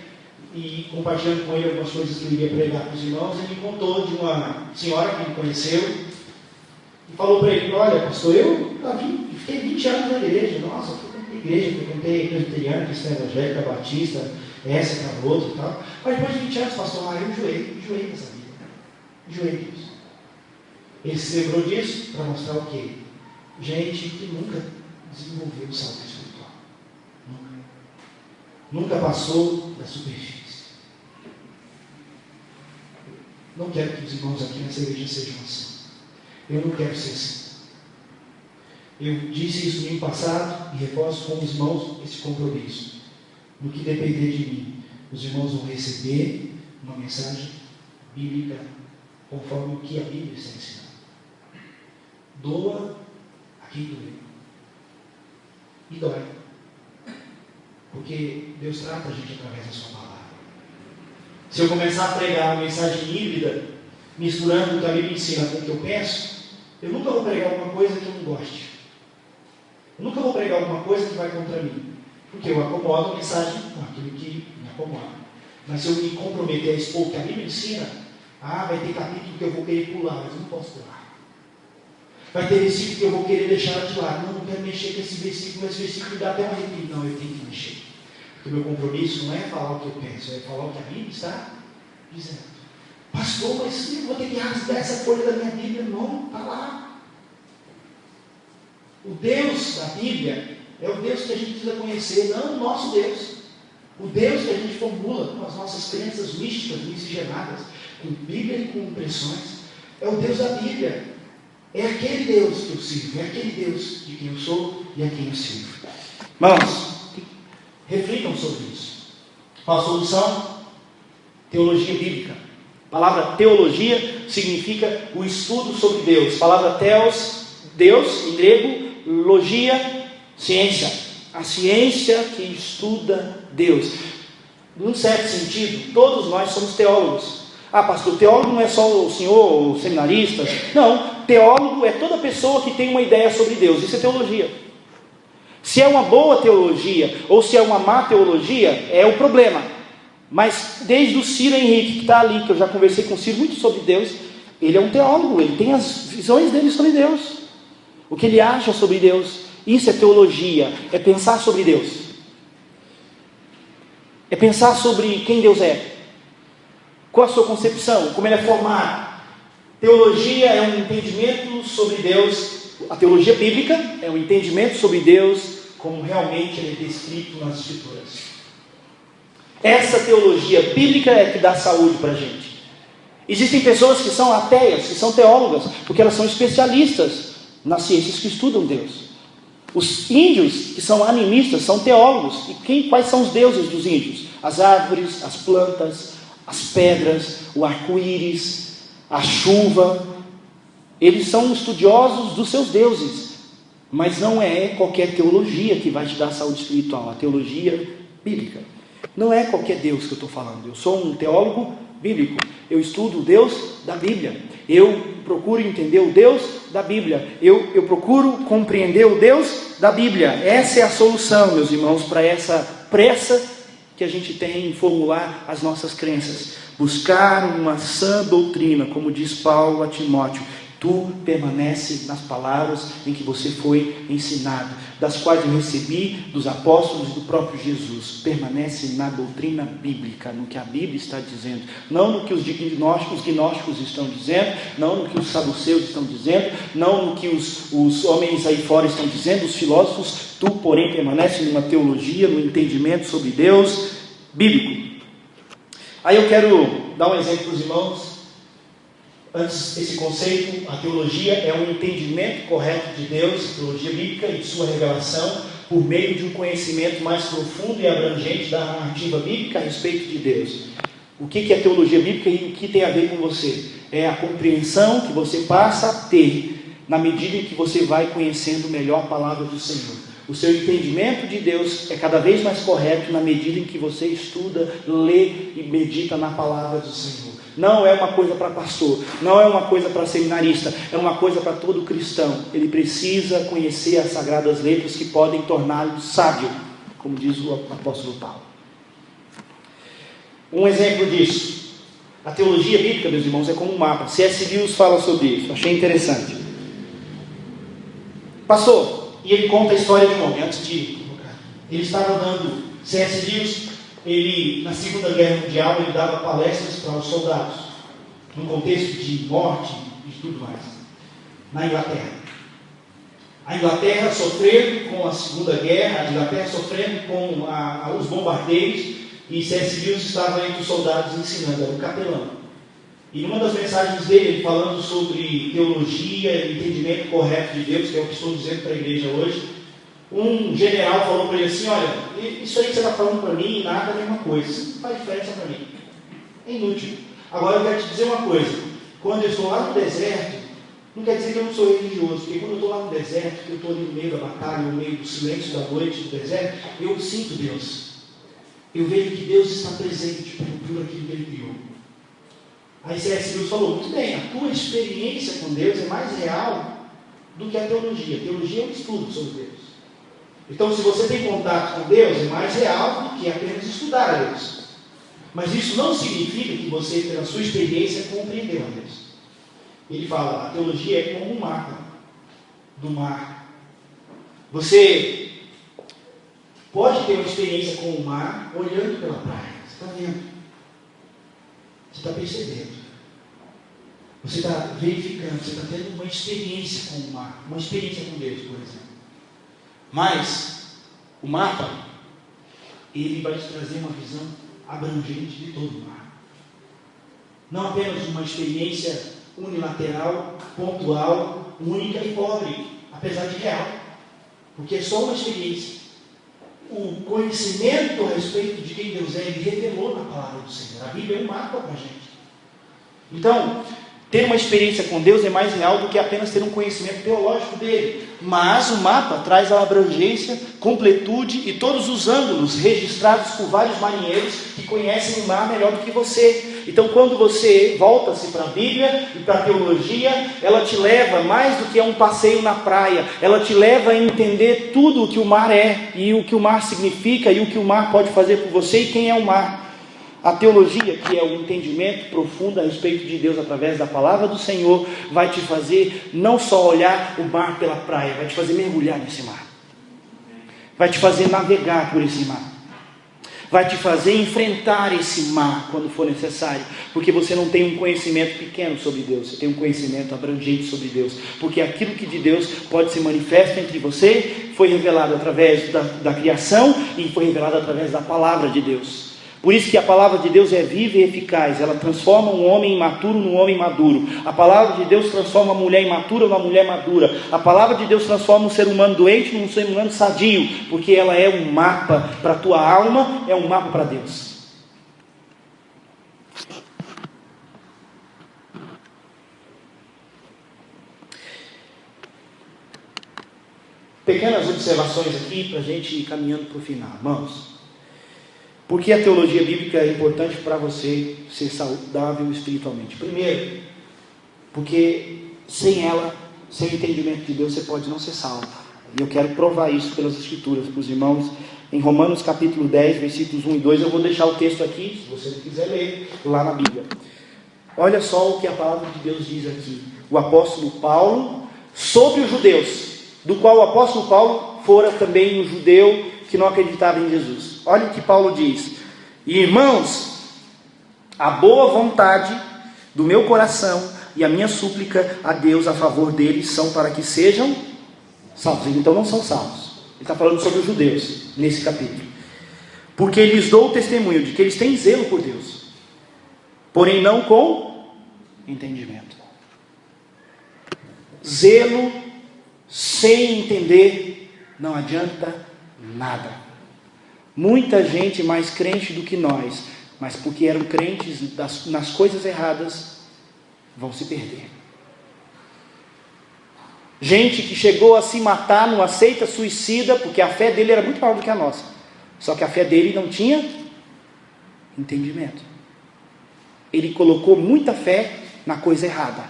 e compartilhando com ele algumas coisas que eu iria pregar para os irmãos, ele me contou de uma senhora que ele conheceu, e falou para ele: olha, pastor, eu fiquei 20 anos na igreja, nossa, eu fui na igreja, frequentei presbiteriana, cristã evangélica, batista, essa, aquela outra e tal, mas depois de 20 anos, pastor, eu enjoei dessa vida, enjoei disso. Ele se lembrou disso para mostrar o quê? Gente que nunca desenvolveu saúde espiritual, nunca passou da superfície. Não quero que os irmãos aqui nessa igreja sejam assim. Eu não quero ser assim. Eu disse isso no ano passado e reforço com os irmãos esse compromisso. No que depender de mim, os irmãos vão receber uma mensagem bíblica conforme o que a Bíblia está ensinando. Doa a quem doer. E dói. Porque Deus trata a gente através da sua palavra. Se eu começar a pregar uma mensagem híbrida, misturando o que a Bíblia ensina com o que eu penso, eu nunca vou pregar alguma coisa que eu não goste. Eu nunca vou pregar alguma coisa que vai contra mim. Porque eu acomodo a mensagem com aquilo que me acomoda. Mas se eu me comprometer a expor o que a Bíblia ensina, vai ter capítulo que eu vou querer pular, mas eu não posso pular. Vai ter versículo que eu vou querer deixar de lado. Não quero mexer com esse versículo me dá até um arrepio. Não, eu tenho que mexer. Porque o meu compromisso não é falar o que eu penso, é falar o que a Bíblia está dizendo. Pastor, mas eu vou ter que rasgar essa folha da minha Bíblia. Não, está lá. O Deus da Bíblia é o Deus que a gente precisa conhecer, não o nosso Deus. O Deus que a gente formula com as nossas crenças místicas, miscigenadas, com Bíblia e com impressões, é o Deus da Bíblia. É aquele Deus que eu sirvo, é aquele Deus de quem eu sou e a quem eu sirvo. Irmãos, reflitam sobre isso. Qual a solução? Teologia bíblica. A palavra teologia significa o estudo sobre Deus. A palavra theos, Deus, em grego, logia, ciência. A ciência que estuda Deus. Num certo sentido, todos nós somos teólogos. Ah, pastor, teólogo não é só o senhor, o seminarista. Não, teólogo é toda pessoa que tem uma ideia sobre Deus. Isso é teologia. Se é uma boa teologia ou se é uma má teologia, é o problema. Mas desde o Ciro Henrique, que está ali, que eu já conversei com o Ciro muito sobre Deus, ele é um teólogo, ele tem as visões dele sobre Deus, o que ele acha sobre Deus. Isso é teologia, é pensar sobre Deus, é pensar sobre quem Deus é, qual a sua concepção, como ele é formado. Teologia é um entendimento sobre Deus. A teologia bíblica é um entendimento sobre Deus como realmente ele é descrito nas Escrituras. Essa teologia bíblica é que dá saúde para a gente. Existem pessoas que são ateias, que são teólogas, porque elas são especialistas nas ciências que estudam Deus. Os índios, que são animistas, são teólogos. E quais são os deuses dos índios? As árvores, as plantas, as pedras, o arco-íris, a chuva. Eles são estudiosos dos seus deuses. Mas não é qualquer teologia que vai te dar saúde espiritual. A teologia bíblica. Não é qualquer Deus que eu estou falando. Eu sou um teólogo bíblico. Eu estudo o Deus da Bíblia. Eu procuro entender o Deus da Bíblia. Eu procuro compreender o Deus da Bíblia. Essa é a solução, meus irmãos, para essa pressa que a gente tem em formular as nossas crenças. Buscar uma sã doutrina, como diz Paulo a Timóteo. Tu permanece nas palavras em que você foi ensinado, das quais eu recebi dos apóstolos e do próprio Jesus. Permanece na doutrina bíblica, no que a Bíblia está dizendo, não no que os gnósticos estão dizendo, não no que os saduceus estão dizendo, não no que os homens aí fora estão dizendo, os filósofos. Tu, porém, permanece numa teologia, no entendimento sobre Deus bíblico. Aí eu quero dar um exemplo para os irmãos. Antes, esse conceito, a teologia é um entendimento correto de Deus, teologia bíblica e de sua revelação, por meio de um conhecimento mais profundo e abrangente da narrativa bíblica a respeito de Deus. O que é teologia bíblica e o que tem a ver com você? É a compreensão que você passa a ter na medida em que você vai conhecendo melhor a palavra do Senhor. O seu entendimento de Deus é cada vez mais correto na medida em que você estuda, lê e medita na palavra do Senhor. Não é uma coisa para pastor, não é uma coisa para seminarista, é uma coisa para todo cristão. Ele precisa conhecer as sagradas letras que podem torná-lo sábio, como diz o apóstolo Paulo. Um exemplo disso, a teologia bíblica, meus irmãos, é como um mapa. C.S. Lewis fala sobre isso, achei interessante. Pastor, e ele conta a história de um homem, antes de colocar. Ele estava dando, C.S. Lewis, ele, na Segunda Guerra Mundial, ele dava palestras para os soldados, num contexto de morte e tudo mais, na Inglaterra. A Inglaterra sofrendo com a Segunda Guerra, a Inglaterra sofrendo com os bombardeios, e C.S. Lewis estava entre os soldados ensinando, era um capelão. E numa das mensagens dele, ele falando sobre teologia e entendimento correto de Deus, que é o que estou dizendo para a igreja hoje, um general falou para ele assim: olha, isso aí que você está falando para mim, nada é a mesma coisa, isso não faz diferença para mim, é inútil. Agora eu quero te dizer uma coisa, quando eu estou lá no deserto, não quer dizer que eu não sou religioso, porque quando eu estou lá no deserto, que eu estou ali no meio da batalha, no meio do silêncio da noite, do deserto, eu sinto Deus, eu vejo que Deus está presente por aquilo que Ele criou. Aí C.S. Lewis falou: muito bem, a tua experiência com Deus é mais real do que a teologia. A teologia é um estudo sobre Deus. Então, se você tem contato com Deus, é mais real do que apenas estudar a Deus. Mas isso não significa que você, pela sua experiência, compreendeu a Deus. Ele fala: a teologia é como um mapa do mar. Você pode ter uma experiência com o mar olhando pela praia. Você está vendo. Você está percebendo. Você está verificando. Você está tendo uma experiência com o mar. Uma experiência com Deus, por exemplo. Mas o mapa, ele vai te trazer uma visão abrangente de todo o mar. Não apenas uma experiência unilateral, pontual, única e pobre, apesar de real. Porque é só uma experiência. O conhecimento a respeito de quem Deus é, Ele revelou na palavra do Senhor. A Bíblia é um mapa para a gente. Então, Ter uma experiência com Deus é mais real do que apenas ter um conhecimento teológico dele. Mas o mapa traz a abrangência, completude e todos os ângulos registrados por vários marinheiros que conhecem o mar melhor do que você. Então, quando você volta-se para a Bíblia e para a teologia, ela te leva mais do que a um passeio na praia. Ela te leva a entender tudo o que o mar é, e o que o mar significa, e o que o mar pode fazer por você, e quem é o mar. A teologia, que é o entendimento profundo a respeito de Deus através da palavra do Senhor, vai te fazer não só olhar o mar pela praia, vai te fazer mergulhar nesse mar, vai te fazer navegar por esse mar, vai te fazer enfrentar esse mar quando for necessário, porque você não tem um conhecimento pequeno sobre Deus, você tem um conhecimento abrangente sobre Deus, porque aquilo que de Deus pode ser manifesto entre você, foi revelado através da criação, e foi revelado através da palavra de Deus. Por isso que a palavra de Deus é viva e eficaz, ela transforma um homem imaturo num homem maduro. A palavra de Deus transforma uma mulher imatura numa mulher madura. A palavra de Deus transforma um ser humano doente num ser humano sadio, porque ela é um mapa para a tua alma, é um mapa para Deus. Pequenas observações aqui para a gente ir caminhando para o final, irmãos. Por que a teologia bíblica é importante para você ser saudável espiritualmente? Primeiro, porque sem ela, sem o entendimento de Deus, você pode não ser salvo. E eu quero provar isso pelas Escrituras para os irmãos. Em Romanos capítulo 10, versículos 1 e 2, eu vou deixar o texto aqui, se você não quiser ler, lá na Bíblia. Olha só o que a palavra de Deus diz aqui. O apóstolo Paulo, sobre os judeus, do qual o apóstolo Paulo fora também um judeu que não acreditava em Jesus. Olha o que Paulo diz: irmãos, a boa vontade do meu coração e a minha súplica a Deus a favor deles são para que sejam salvos. Então não são salvos. Ele está falando sobre os judeus nesse capítulo. Porque lhes dou o testemunho de que eles têm zelo por Deus, porém não com entendimento. Zelo sem entender não adianta nada. Muita gente mais crente do que nós, mas porque eram crentes nas coisas erradas, vão se perder. Gente que chegou a se matar numa seita suicida, porque a fé dele era muito maior do que a nossa, só que a fé dele não tinha entendimento. Ele colocou muita fé na coisa errada,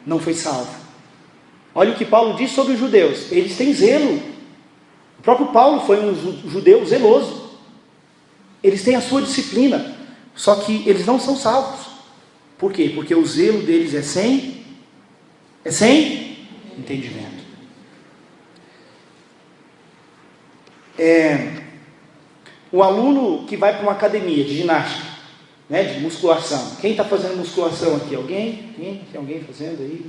não foi salvo. Olha o que Paulo diz sobre os judeus: eles têm zelo. O próprio Paulo foi um judeu zeloso. Eles têm a sua disciplina, só que eles não são salvos. Por quê? Porque o zelo deles é sem entendimento. O aluno que vai para uma academia de ginástica, né, de musculação. Quem está fazendo musculação aqui? Alguém? Tem alguém fazendo aí?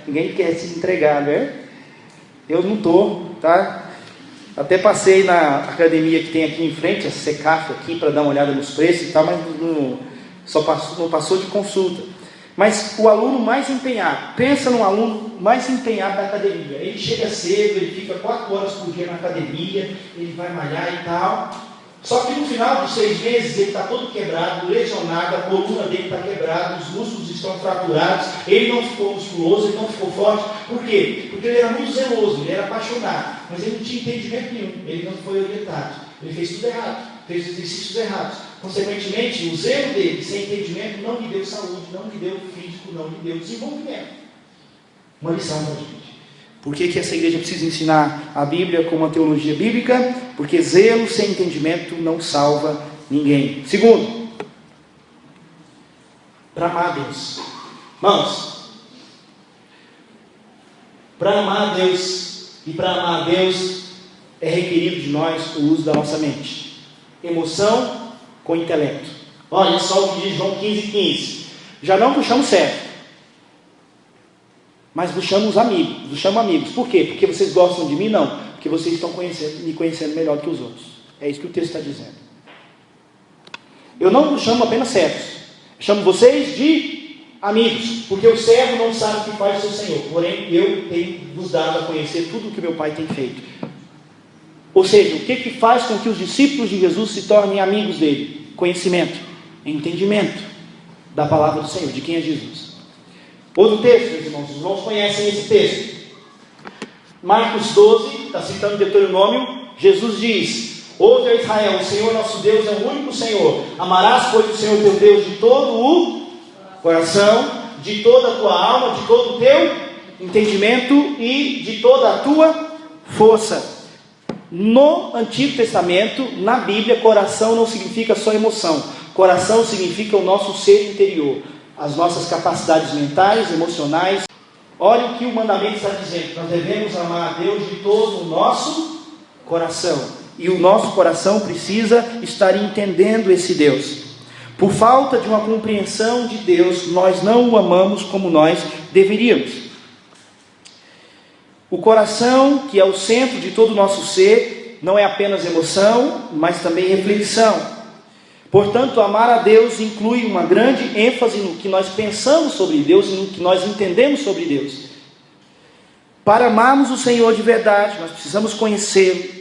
Ninguém quer se entregar, né? Eu não estou, tá? Até passei na academia que tem aqui em frente, a Secaf aqui, para dar uma olhada nos preços e tal, mas não passou de consulta. Mas o aluno mais empenhado, pensa num aluno mais empenhado da academia. Ele chega cedo, ele fica 4 horas por dia na academia, ele vai malhar e tal. Só que no final dos 6 meses ele está todo quebrado, lesionado, a coluna dele está quebrada, os músculos estão fraturados, ele não ficou musculoso, ele não ficou forte. Por quê? Porque ele era muito zeloso, ele era apaixonado, mas ele não tinha entendimento nenhum, ele não foi orientado, ele fez tudo errado, fez os exercícios errados. Consequentemente, o zelo dele, sem entendimento, não lhe deu saúde, não lhe deu físico, não lhe deu desenvolvimento. Uma lição para a gente. Por que essa igreja precisa ensinar a Bíblia como uma teologia bíblica? Porque zelo sem entendimento não salva ninguém. Segundo, para amar a Deus. Irmãos, para amar a Deus e para amar a Deus é requerido de nós o uso da nossa mente. Emoção com intelecto. Olha só o que diz João 15,15. Já não vos chamo servo, mas vos chamo amigos. Por quê? Porque vocês gostam de mim? Não. Porque vocês estão me conhecendo melhor do que os outros. É isso que o texto está dizendo. Eu não vos chamo apenas servos. Chamo vocês de amigos. Porque o servo não sabe o que faz o seu senhor. Porém, eu tenho vos dado a conhecer tudo o que meu Pai tem feito. Ou seja, o que faz com que os discípulos de Jesus se tornem amigos dele? Conhecimento, entendimento da palavra do Senhor, de quem é Jesus. Outro texto, meus irmãos, os irmãos conhecem esse texto. Marcos 12, está citando Deuteronômio, Jesus diz: ouve, Israel, o Senhor nosso Deus é o único Senhor. Amarás, pois, o Senhor teu Deus de todo o coração, de toda a tua alma, de todo o teu entendimento e de toda a tua força. No Antigo Testamento, na Bíblia, coração não significa só emoção. Coração significa o nosso ser interior, as nossas capacidades mentais, emocionais. Olha o que o mandamento está dizendo: nós devemos amar a Deus de todo o nosso coração. E o nosso coração precisa estar entendendo esse Deus. Por falta de uma compreensão de Deus, nós não o amamos como nós deveríamos. O coração, que é o centro de todo o nosso ser, não é apenas emoção, mas também reflexão. Portanto, amar a Deus inclui uma grande ênfase no que nós pensamos sobre Deus e no que nós entendemos sobre Deus. Para amarmos o Senhor de verdade, nós precisamos conhecê-lo.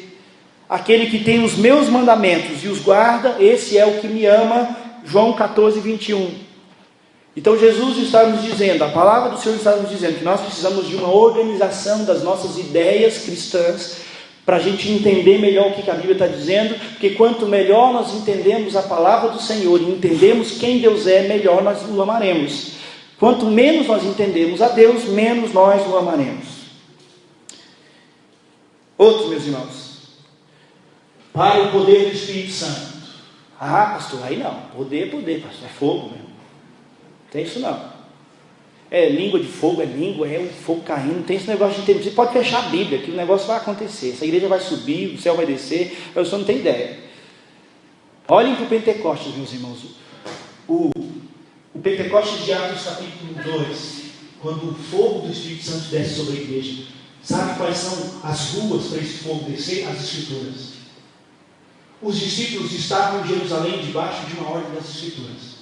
Aquele que tem os meus mandamentos e os guarda, esse é o que me ama. João 14, 21. Então Jesus está nos dizendo, a palavra do Senhor está nos dizendo que nós precisamos de uma organização das nossas ideias cristãs, para a gente entender melhor o que a Bíblia está dizendo, porque quanto melhor nós entendemos a palavra do Senhor e entendemos quem Deus é, melhor nós o amaremos. Quanto menos nós entendemos a Deus, menos nós o amaremos. Outro, meus irmãos, para o poder do Espírito Santo. Ah, pastor, aí não, poder, pastor, é fogo mesmo. Não tem isso não. É língua de fogo, é língua, é o fogo caindo, não tem esse negócio de entender. Você pode fechar a Bíblia, que o negócio vai acontecer. Essa igreja vai subir, o céu vai descer, eu só não tenho ideia. Olhem para o Pentecostes, meus irmãos. O Pentecostes de Atos capítulo 2, quando o fogo do Espírito Santo desce sobre a igreja, sabe quais são as ruas para esse fogo descer? As Escrituras. Os discípulos estavam em Jerusalém debaixo de uma ordem das Escrituras.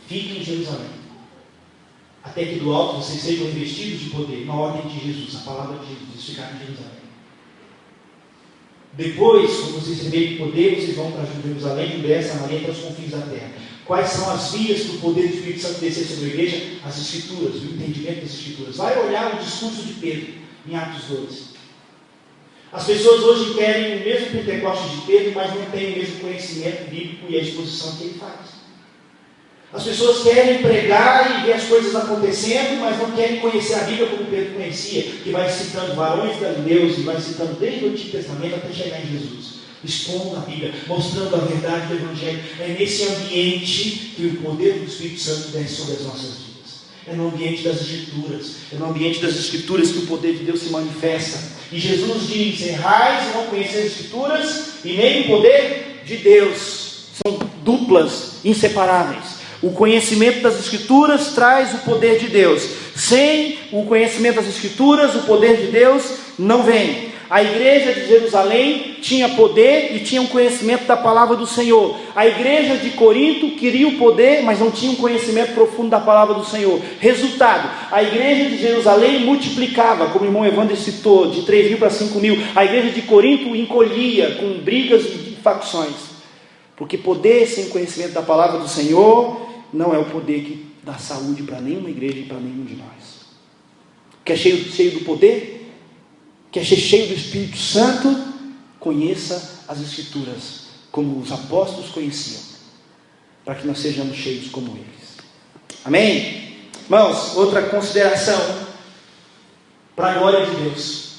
Fiquem em Jerusalém, até que do alto vocês sejam investidos de poder, na ordem de Jesus, a palavra de Jesus. Eles ficaram em Jerusalém. Depois, quando vocês receberem poder, vocês vão para Jerusalém, Judéia, Samaria e para os confins da terra. Quais são as vias para o poder do Espírito Santo descer sobre a igreja? As Escrituras, o entendimento das Escrituras. Vai olhar o discurso de Pedro em Atos 2. As pessoas hoje querem o mesmo Pentecostes de Pedro, mas não têm o mesmo conhecimento bíblico e a exposição que ele faz. As pessoas querem pregar e ver as coisas acontecendo, mas não querem conhecer a Bíblia como Pedro conhecia, que vai citando varões galileus e vai citando desde o Antigo Testamento até chegar em Jesus, expondo a Bíblia, mostrando a verdade do Evangelho. É nesse ambiente que o poder do Espírito Santo desce sobre as nossas vidas. É no ambiente das Escrituras, é no ambiente das Escrituras que o poder de Deus se manifesta. E Jesus diz: errais e não conheceis as Escrituras e nem o poder de Deus. São duplas, inseparáveis. O conhecimento das Escrituras traz o poder de Deus. Sem o conhecimento das Escrituras, o poder de Deus não vem. A igreja de Jerusalém tinha poder e tinha um conhecimento da palavra do Senhor. A igreja de Corinto queria o poder, mas não tinha um conhecimento profundo da palavra do Senhor. Resultado, a igreja de Jerusalém multiplicava, como o irmão Evandro citou, de 3.000 para 5.000. A igreja de Corinto encolhia com brigas e facções. Porque poder sem conhecimento da palavra do Senhor não é o poder que dá saúde para nenhuma igreja e para nenhum de nós. Quer cheio do poder? Quer ser cheio do Espírito Santo? Conheça as Escrituras, como os apóstolos conheciam, para que nós sejamos cheios como eles. Amém? Irmãos, outra consideração para a glória de Deus.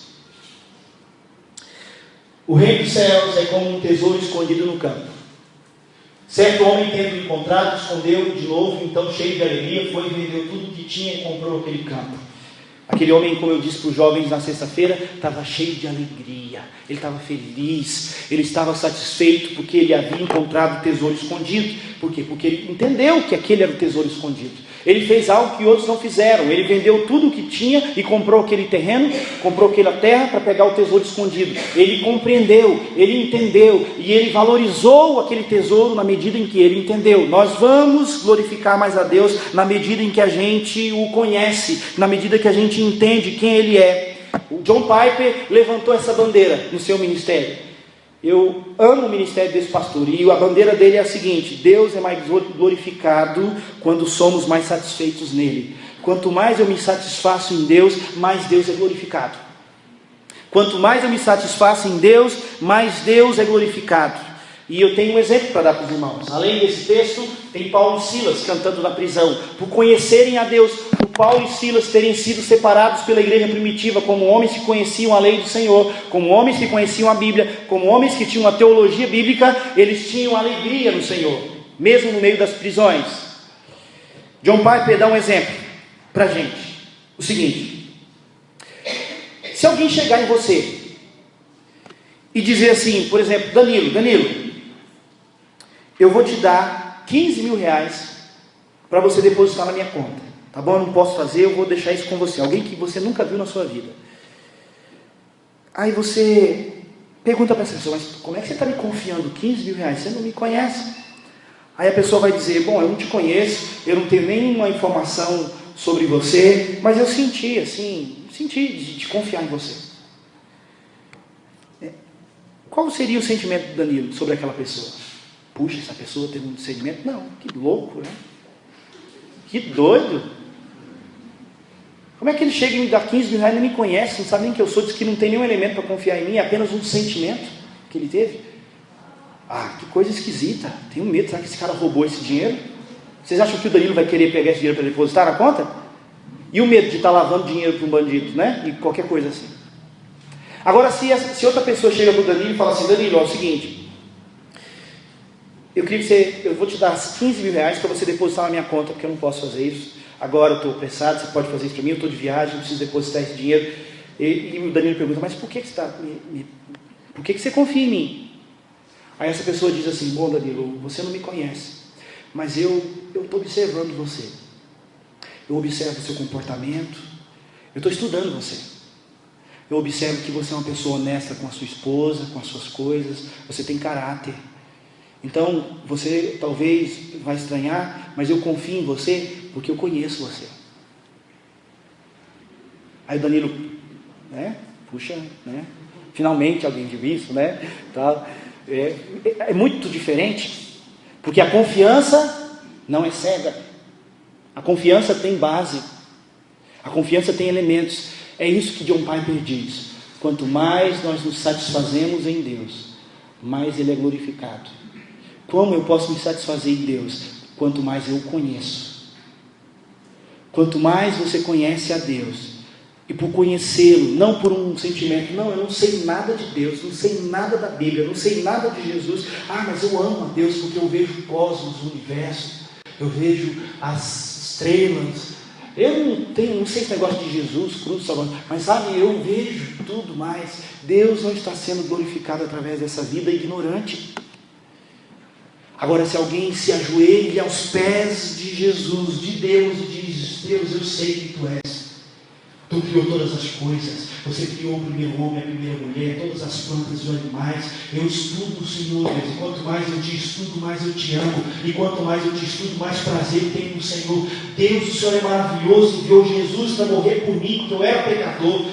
O reino dos céus é como um tesouro escondido no campo. Certo homem, tendo encontrado, escondeu de novo, então cheio de alegria, foi e vendeu tudo o que tinha e comprou aquele campo. Aquele homem, como eu disse para os jovens na sexta-feira, estava cheio de alegria, ele estava feliz, ele estava satisfeito porque ele havia encontrado o tesouro escondido. Por quê? Porque ele entendeu que aquele era o tesouro escondido. Ele fez algo que outros não fizeram. Ele vendeu tudo o que tinha e comprou aquele terreno, comprou aquela terra para pegar o tesouro escondido. Ele compreendeu, ele entendeu e ele valorizou aquele tesouro na medida em que ele entendeu. Nós vamos glorificar mais a Deus na medida em que a gente o conhece, na medida que a gente entende quem ele é. O John Piper levantou essa bandeira no seu ministério. Eu amo o ministério desse pastor e a bandeira dele é a seguinte: Deus é mais glorificado quando somos mais satisfeitos nele. quanto mais eu me satisfaço em Deus, mais Deus é glorificado. Quanto mais eu me satisfaço em Deus, mais Deus é glorificado. E eu tenho um exemplo para dar para os irmãos. Além desse texto, tem Paulo e Silas cantando na prisão, por conhecerem a Deus, por Paulo e Silas terem sido separados pela igreja primitiva, como homens que conheciam a lei do Senhor, como homens que conheciam a Bíblia, como homens que tinham a teologia bíblica, eles tinham alegria no Senhor, mesmo no meio das prisões. John Piper dá um exemplo para a gente, o seguinte: se alguém chegar em você e dizer assim, por exemplo, Danilo, eu vou te dar 15 mil reais para você depositar na minha conta, tá bom? Eu não posso fazer, eu vou deixar isso com você, alguém que você nunca viu na sua vida. Aí você pergunta para essa pessoa: mas como é que você está me confiando 15 mil reais? Você não me conhece. Aí a pessoa vai dizer: bom, eu não te conheço, eu não tenho nenhuma informação sobre você, mas eu senti de confiar em você. Qual seria o sentimento do Danilo sobre aquela pessoa? Puxa, essa pessoa tem um discernimento? Não, que louco, né? Que doido. Como é que ele chega e me dá 15 mil reais e não me conhece, não sabe nem quem eu sou, diz que não tem nenhum elemento para confiar em mim, é apenas um sentimento que ele teve? Ah, que coisa esquisita. Tenho medo, será que esse cara roubou esse dinheiro? Vocês acham que o Danilo vai querer pegar esse dinheiro para depositar na conta? E o medo de estar lavando dinheiro para um bandido, né? E qualquer coisa assim. Agora, se outra pessoa chega para o Danilo e fala assim: Danilo, é o seguinte, eu vou te dar 15 mil reais para você depositar na minha conta, porque eu não posso fazer isso. Agora eu estou apressado, você pode fazer isso para mim, eu estou de viagem, eu preciso depositar esse dinheiro. E o Danilo pergunta: mas por que você confia em mim? Aí essa pessoa diz assim: bom, Danilo, você não me conhece, mas eu estou observando você. Eu observo o seu comportamento, eu estou estudando você. Eu observo que você é uma pessoa honesta com a sua esposa, com as suas coisas, você tem caráter. Então, você talvez vai estranhar, mas eu confio em você porque eu conheço você. Aí o Danilo, puxa, finalmente alguém viu isso, é muito diferente, porque a confiança não é cega, a confiança tem base, a confiança tem elementos. É isso que John Piper diz: quanto mais nós nos satisfazemos em Deus, mais Ele é glorificado. Como eu posso me satisfazer em Deus? Quanto mais eu o conheço. Quanto mais você conhece a Deus, e por conhecê-lo, não por um sentimento, não, eu não sei nada de Deus, não sei nada da Bíblia, não sei nada de Jesus, mas eu amo a Deus porque eu vejo o cosmos, o universo, eu vejo as estrelas, eu não sei esse negócio de Jesus, cruz, salvação, mas sabe, eu vejo tudo mais. Deus não está sendo glorificado através dessa vida ignorante. Agora, se alguém se ajoelha aos pés de Jesus, de Deus, e diz: Deus, eu sei que Tu és, Tu criou todas as coisas, Você criou o primeiro homem, a primeira mulher, todas as plantas e os animais, eu estudo o Senhor, Deus, e quanto mais eu te estudo, mais eu te amo, e quanto mais eu te estudo, mais prazer eu tenho no Senhor. Deus, o Senhor é maravilhoso, enviou Jesus para morrer por mim, que eu era pecador.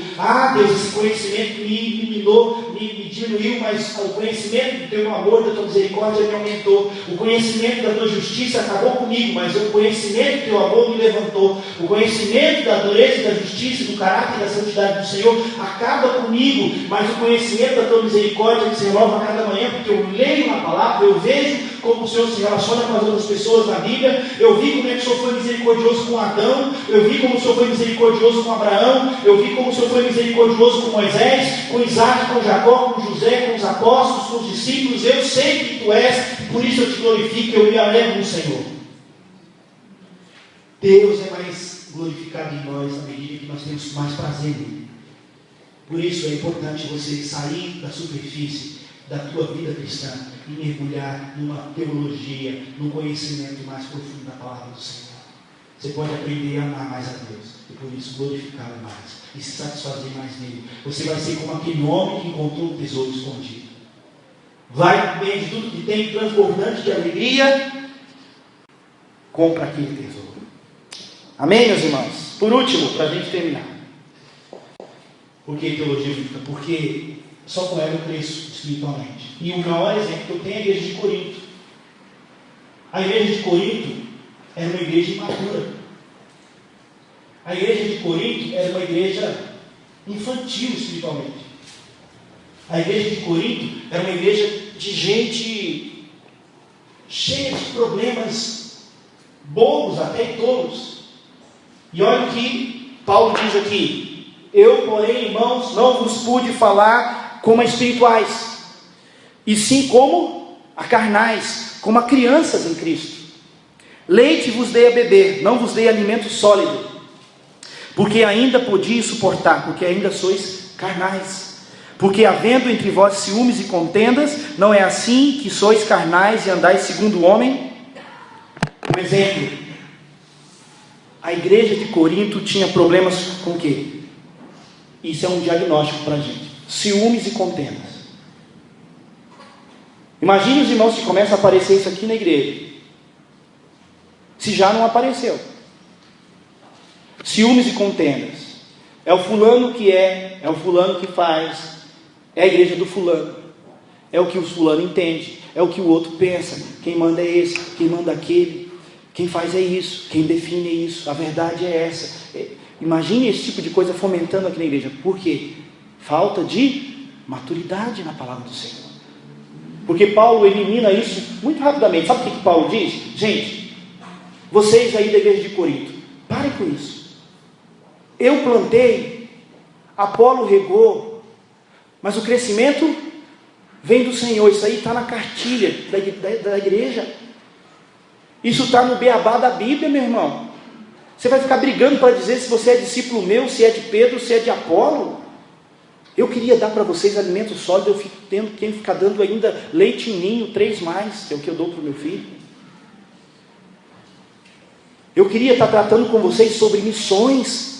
Deus, esse conhecimento me eliminou, me diminuiu, mas o conhecimento do Teu amor, da Tua misericórdia me aumentou. O conhecimento da Tua justiça acabou comigo, mas o conhecimento do Teu amor me levantou. O conhecimento da dureza, da justiça, do caráter e da santidade do Senhor acaba comigo, mas o conhecimento da Tua misericórdia que se renova a cada manhã, porque eu leio na palavra, eu vejo como o Senhor se relaciona com as outras pessoas na Bíblia, eu vi como é que o Senhor foi misericordioso com Adão, eu vi como o Senhor foi misericordioso com Abraão, eu vi como o Senhor foi misericordioso com Moisés, com Isaac, com Jacó, com José, com os apóstolos, com os discípulos. Eu sei que Tu és, por isso eu te glorifico, eu me alegro no Senhor. Deus é mais glorificado em nós à medida que nós temos mais prazer nele. Por isso é importante você sair da superfície da tua vida cristã e mergulhar numa teologia, num conhecimento mais profundo da palavra do Senhor. Você pode aprender a amar mais a Deus e por isso glorificá-lo mais e se satisfazer mais nele. Você vai ser como aquele homem que encontrou um tesouro escondido. Vai comer de tudo que tem, transbordante de alegria, compra aquele tesouro. Amém, meus irmãos? Por último, para a gente terminar. Por que teologia bíblica? Porque só com ela eu cresço espiritualmente. E o maior exemplo que eu tenho é a igreja de Corinto. A igreja de Corinto era uma igreja imatura. A igreja de Corinto era uma igreja infantil espiritualmente. A igreja de Corinto era uma igreja de gente cheia de problemas bobos, até tolos. E olha o que Paulo diz aqui: eu, porém, irmãos, não vos pude falar como a espirituais, e sim como a carnais, como a crianças em Cristo. Leite vos dei a beber, não vos dei alimento sólido, porque ainda podiais suportar, porque ainda sois carnais. Porque havendo entre vós ciúmes e contendas, não é assim que sois carnais e andais segundo o homem? Um exemplo: a igreja de Corinto tinha problemas com o quê? Isso é um diagnóstico para a gente: ciúmes e contendas. Imagine os irmãos que começam a aparecer isso aqui na igreja, se já não apareceu. Ciúmes e contendas. É o fulano que é o fulano que faz, é a igreja do fulano, é o que o fulano entende, é o que o outro pensa. Quem manda é esse, quem manda aquele, quem faz é isso, quem define é isso, a verdade é essa. Imagine esse tipo de coisa fomentando aqui na igreja. Por quê? Falta de maturidade na palavra do Senhor. Porque Paulo elimina isso muito rapidamente. Sabe o que Paulo diz? Gente, vocês aí da igreja de Corinto, parem com isso. Eu plantei, Apolo regou, mas o crescimento vem do Senhor. Isso aí está na cartilha da igreja. Isso está no beabá da Bíblia, meu irmão. Você vai ficar brigando para dizer se você é discípulo meu, se é de Pedro, se é de Apolo? Eu queria dar para vocês alimento sólido, eu fico tendo que ficar dando ainda leite em ninho 3+, que é o que eu dou para o meu filho. Eu queria estar tratando com vocês sobre missões,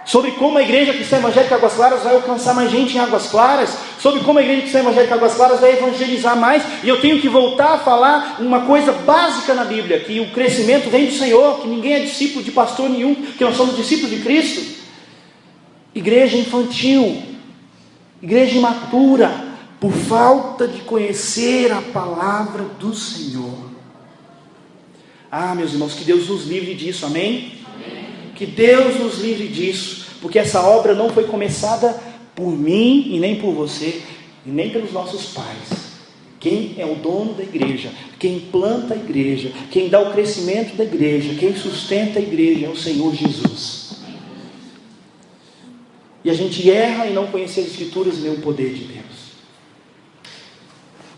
sobre como a igreja cristã evangélica Águas Claras vai alcançar mais gente em Águas Claras, sobre como a igreja cristã evangélica Águas Claras vai evangelizar mais. E eu tenho que voltar a falar uma coisa básica na Bíblia, que o crescimento vem do Senhor, que ninguém é discípulo de pastor nenhum, que nós somos discípulos de Cristo. Igreja infantil, igreja imatura, por falta de conhecer a palavra do Senhor. Ah, meus irmãos, que Deus nos livre disso, amém? Amém. Que Deus nos livre disso, porque essa obra não foi começada por mim e nem por você, e nem pelos nossos pais. Quem é o dono da igreja, quem planta a igreja, quem dá o crescimento da igreja, quem sustenta a igreja é o Senhor Jesus. E a gente erra em não conhecer as Escrituras e nem o poder de Deus.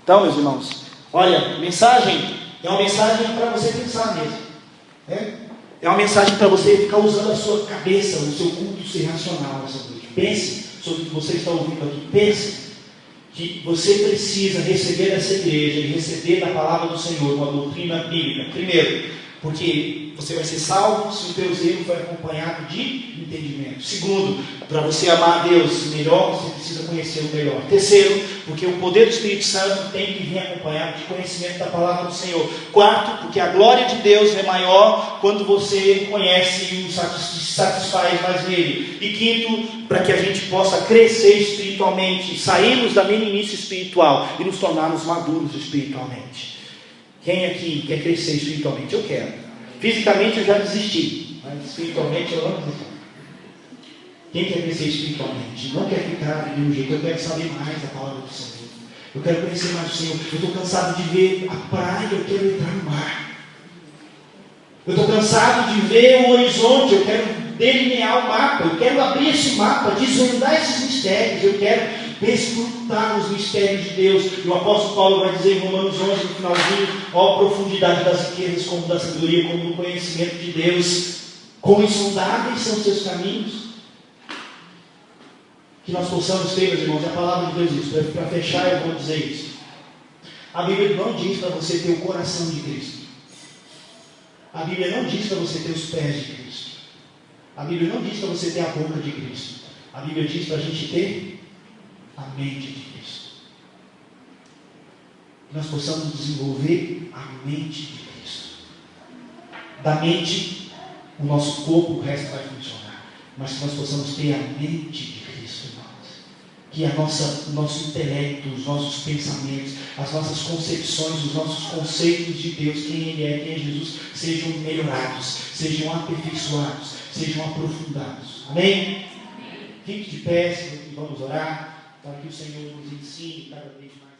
Então, meus irmãos, olha, mensagem é uma mensagem para você pensar mesmo. É uma mensagem para você ficar usando a sua cabeça, o seu culto ser racional essa noite. Pense sobre o que você está ouvindo aqui. Pense que você precisa receber dessa igreja e receber da palavra do Senhor uma doutrina bíblica. Primeiro, porque você vai ser salvo se o teu zelo for acompanhado de entendimento. Segundo, para você amar a Deus melhor, você precisa conhecer o melhor. Terceiro, porque o poder do Espírito Santo tem que vir acompanhado de conhecimento da palavra do Senhor. Quarto, porque a glória de Deus é maior quando você conhece e se satisfaz mais nele. E quinto, para que a gente possa crescer espiritualmente, sairmos da meninice espiritual e nos tornarmos maduros espiritualmente. Quem aqui quer crescer espiritualmente? Eu quero. Fisicamente eu já desisti, mas espiritualmente eu amo desistir. Quem quer crescer espiritualmente? Não quer ficar de um jeito. Eu quero saber mais da palavra do Senhor. Eu quero conhecer mais o Senhor. Eu estou cansado de ver a praia, eu quero entrar no mar. Eu estou cansado de ver o horizonte, eu quero delinear o mapa. Eu quero abrir esse mapa, desvendar esses mistérios. Eu quero desfrutar os mistérios de Deus. E o apóstolo Paulo vai dizer em Romanos 11, no finalzinho: ó, profundidade das riquezas, como da sabedoria, como do conhecimento de Deus. Quão insondáveis são os seus caminhos. Que nós possamos ter, meus irmãos, a palavra de Deus diz. Para fechar, eu vou dizer isso. A Bíblia não diz para você ter o coração de Cristo. A Bíblia não diz para você ter os pés de Cristo. A Bíblia não diz para você ter a boca de Cristo. A Bíblia diz para a gente ter a mente de Cristo. Que nós possamos desenvolver a mente de Cristo. Da mente, o nosso corpo, o resto vai funcionar. Mas que nós possamos ter a mente de Cristo, irmãos. que o nosso intelecto, os nossos pensamentos, as nossas concepções, os nossos conceitos de Deus, quem Ele é, quem é Jesus, sejam melhorados, sejam aperfeiçoados, sejam aprofundados. Amém? Fique de pé e vamos orar para que o Senhor nos ensine cada vez mais.